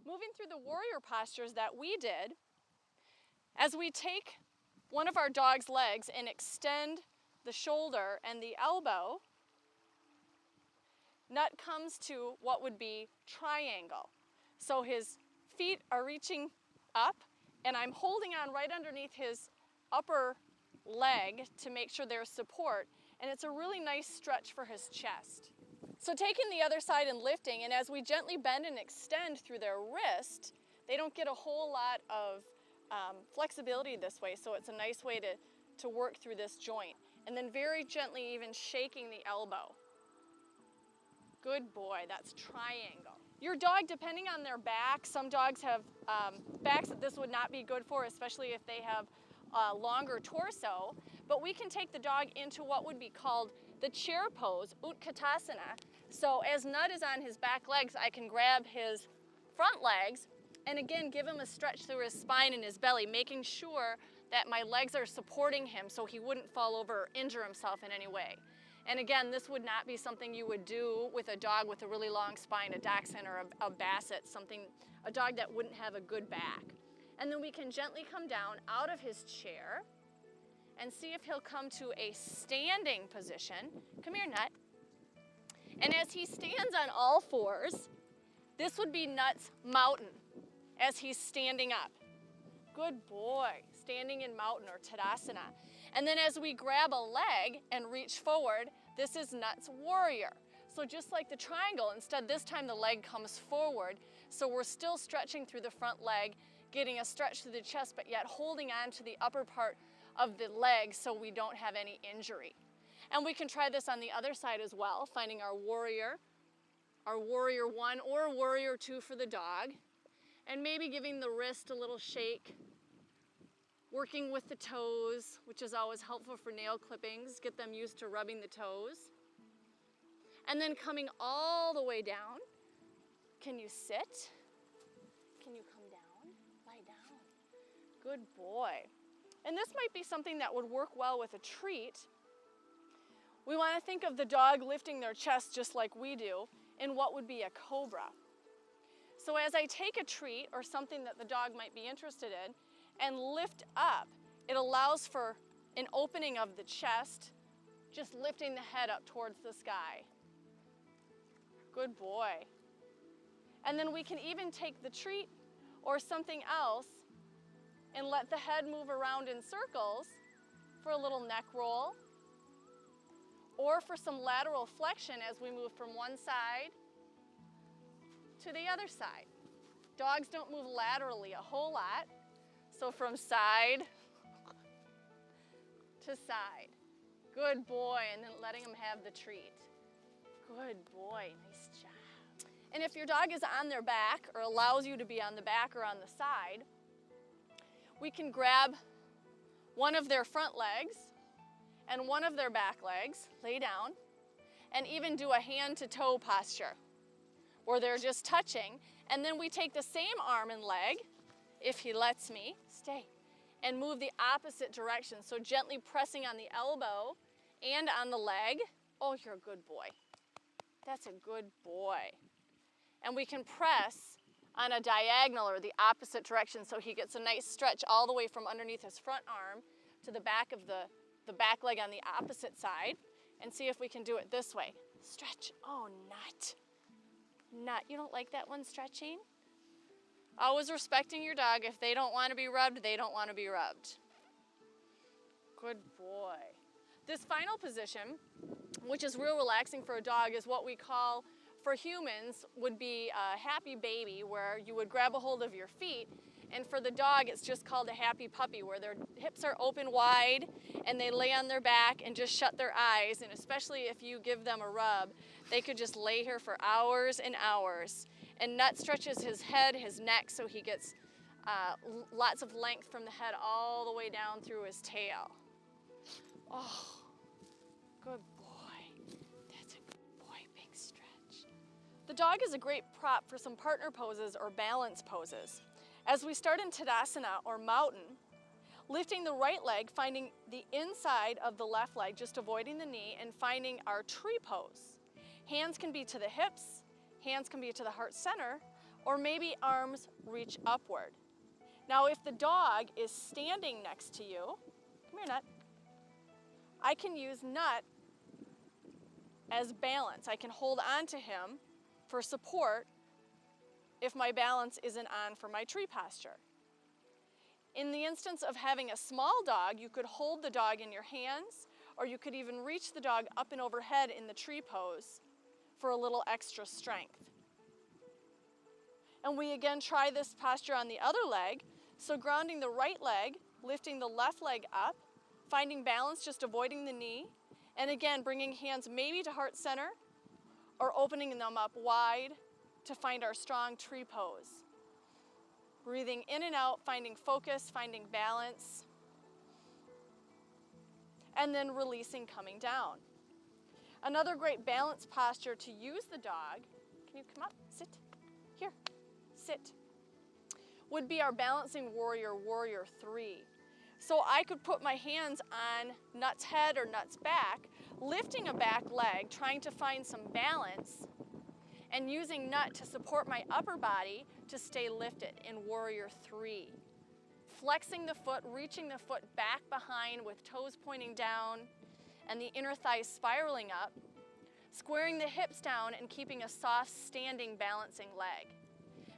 Moving through the warrior postures that we did, as we take one of our dog's legs and extend the shoulder and the elbow, Nut comes to what would be triangle. So his feet are reaching up and I'm holding on right underneath his upper leg to make sure there's support, and it's a really nice stretch for his chest. So taking the other side and lifting, and as we gently bend and extend through their wrist, they don't get a whole lot of flexibility this way, so it's a nice way to work through this joint. And then very gently even shaking the elbow. Good boy, that's triangle. Your dog, depending on their back, some dogs have backs that this would not be good for, especially if they have a longer torso, but we can take the dog into what would be called the chair pose, Utkatasana. So as Nut is on his back legs, I can grab his front legs and again give him a stretch through his spine and his belly, making sure that my legs are supporting him so he wouldn't fall over or injure himself in any way. And again, this would not be something you would do with a dog with a really long spine, a Dachshund or a Basset, a dog that wouldn't have a good back. And then we can gently come down out of his chair and see if he'll come to a standing position. Come here, Nut. And as he stands on all fours, this would be Nut's mountain as he's standing up. Good boy, standing in mountain or Tadasana. And then as we grab a leg and reach forward, this is Nut's warrior. So just like the triangle, instead this time the leg comes forward, so we're still stretching through the front leg, getting a stretch through the chest, but yet holding on to the upper part of the leg so we don't have any injury. And we can try this on the other side as well, finding our warrior 1 or warrior 2 for the dog, and maybe giving the wrist a little shake, working with the toes, which is always helpful for nail clippings, get them used to rubbing the toes. And then coming all the way down. Can you sit? Can you come down? Lie down. Good boy. And this might be something that would work well with a treat. We want to think of the dog lifting their chest just like we do in what would be a cobra. So as I take a treat or something that the dog might be interested in and lift up, it allows for an opening of the chest, just lifting the head up towards the sky. Good boy. And then we can even take the treat or something else and let the head move around in circles for a little neck roll or for some lateral flexion as we move from one side to the other side. Dogs don't move laterally a whole lot, so from side to side. Good boy, and then letting them have the treat. Good boy, nice job. And if your dog is on their back or allows you to be on the back or on the side, we can grab one of their front legs and one of their back legs, lay down, and even do a hand to toe posture where they're just touching. And then we take the same arm and leg, if he lets me, stay, and move the opposite direction. So gently pressing on the elbow and on the leg. Oh, you're a good boy. That's a good boy. And we can press on a diagonal or the opposite direction so he gets a nice stretch all the way from underneath his front arm to the back of the back leg on the opposite side, and see if we can do it this way. Stretch. Oh, Nut. Nut, you don't like that one stretching? Always respecting your dog. If they don't want to be rubbed, they don't want to be rubbed. Good boy. This final position, which is real relaxing for a dog, is what we call, for humans, would be a happy baby, where you would grab a hold of your feet, and for the dog it's just called a happy puppy, where their hips are open wide and they lay on their back and just shut their eyes. And especially if you give them a rub, they could just lay here for hours and hours. And Nut stretches his head, his neck, so he gets lots of length from the head all the way down through his tail. Oh, good boy. That's a good boy, big stretch. The dog is a great prop for some partner poses or balance poses. As we start in Tadasana or mountain, lifting the right leg, finding the inside of the left leg, just avoiding the knee, and finding our tree pose. Hands can be to the hips, hands can be to the heart center, or maybe arms reach upward. Now if the dog is standing next to you, come here, Nut, I can use Nut as balance. I can hold on to him for support if my balance isn't on for my tree posture. In the instance of having a small dog, you could hold the dog in your hands, or you could even reach the dog up and overhead in the tree pose for a little extra strength. And we again try this posture on the other leg. So grounding the right leg, lifting the left leg up, finding balance, just avoiding the knee, and again bringing hands maybe to heart center or opening them up wide to find our strong tree pose. Breathing in and out, finding focus, finding balance, and then releasing, coming down. Another great balance posture to use the dog, can you come up, sit, here, sit, would be our balancing warrior, warrior 3. So I could put my hands on Nut's head or Nut's back, lifting a back leg, trying to find some balance, and using Nut to support my upper body to stay lifted in warrior 3. Flexing the foot, reaching the foot back behind with toes pointing down and the inner thighs spiraling up, squaring the hips down and keeping a soft standing balancing leg.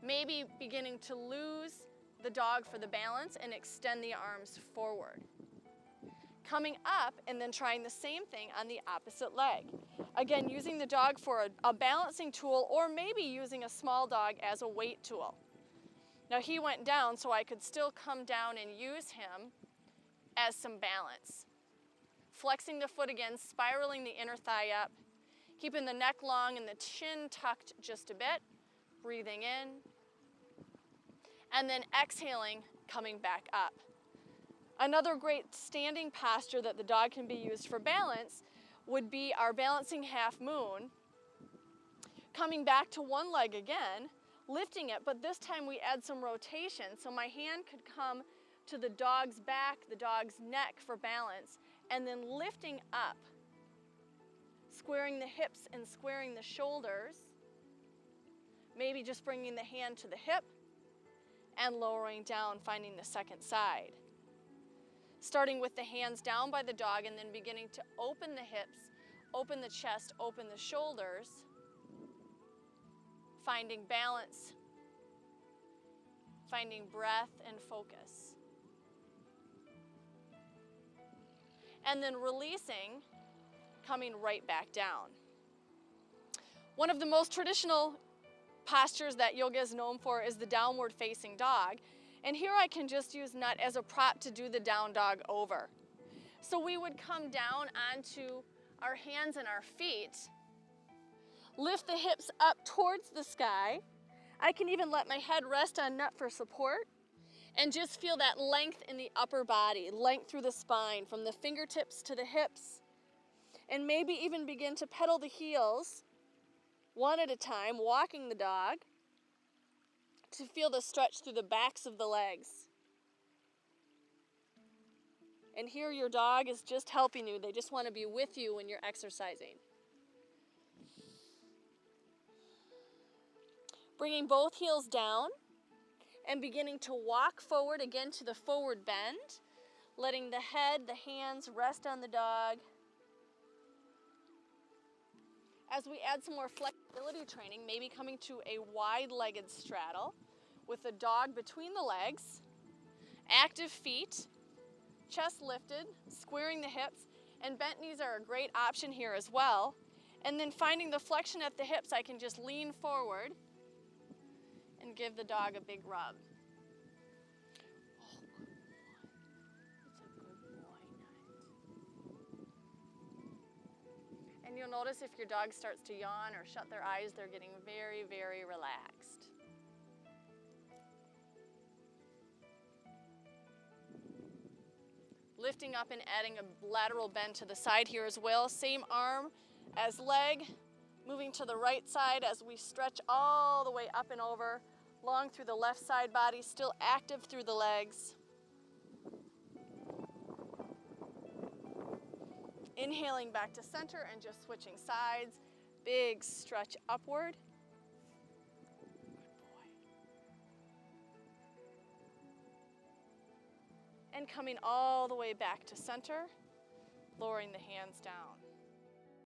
Maybe beginning to lose the dog for the balance and extend the arms forward. Coming up and then trying the same thing on the opposite leg. Again, using the dog for a balancing tool, or maybe using a small dog as a weight tool. Now he went down, so I could still come down and use him as some balance. Flexing the foot again, spiraling the inner thigh up, keeping the neck long and the chin tucked just a bit, breathing in, and then exhaling, coming back up. Another great standing posture that the dog can be used for balance would be our balancing half moon, coming back to one leg again, lifting it, but this time we add some rotation, so my hand could come to the dog's back, the dog's neck for balance, and then lifting up, squaring the hips and squaring the shoulders, maybe just bringing the hand to the hip and lowering down, finding the second side. Starting with the hands down by the dog and then beginning to open the hips, open the chest, open the shoulders, finding balance, finding breath and focus. And then releasing, coming right back down. One of the most traditional postures that yoga is known for is the downward facing dog. And here I can just use Nut as a prop to do the down dog over. So we would come down onto our hands and our feet, lift the hips up towards the sky. I can even let my head rest on Nut for support and just feel that length in the upper body, length through the spine, from the fingertips to the hips, and maybe even begin to pedal the heels one at a time, walking the dog, to feel the stretch through the backs of the legs. And here your dog is just helping you. They just want to be with you when you're exercising. Bringing both heels down and beginning to walk forward again to the forward bend, letting the head, the hands rest on the dog. As we add some more flexibility training, maybe coming to a wide-legged straddle with the dog between the legs, active feet, chest lifted, squaring the hips, and bent knees are a great option here as well. And then finding the flexion at the hips, I can just lean forward and give the dog a big rub. And you'll notice if your dog starts to yawn or shut their eyes, they're getting very, very relaxed. Lifting up and adding a lateral bend to the side here as well. Same arm as leg, moving to the right side as we stretch all the way up and over, long through the left side body, still active through the legs. Inhaling back to center and just switching sides. Big stretch upward. Good boy. and coming all the way back to center, lowering the hands down.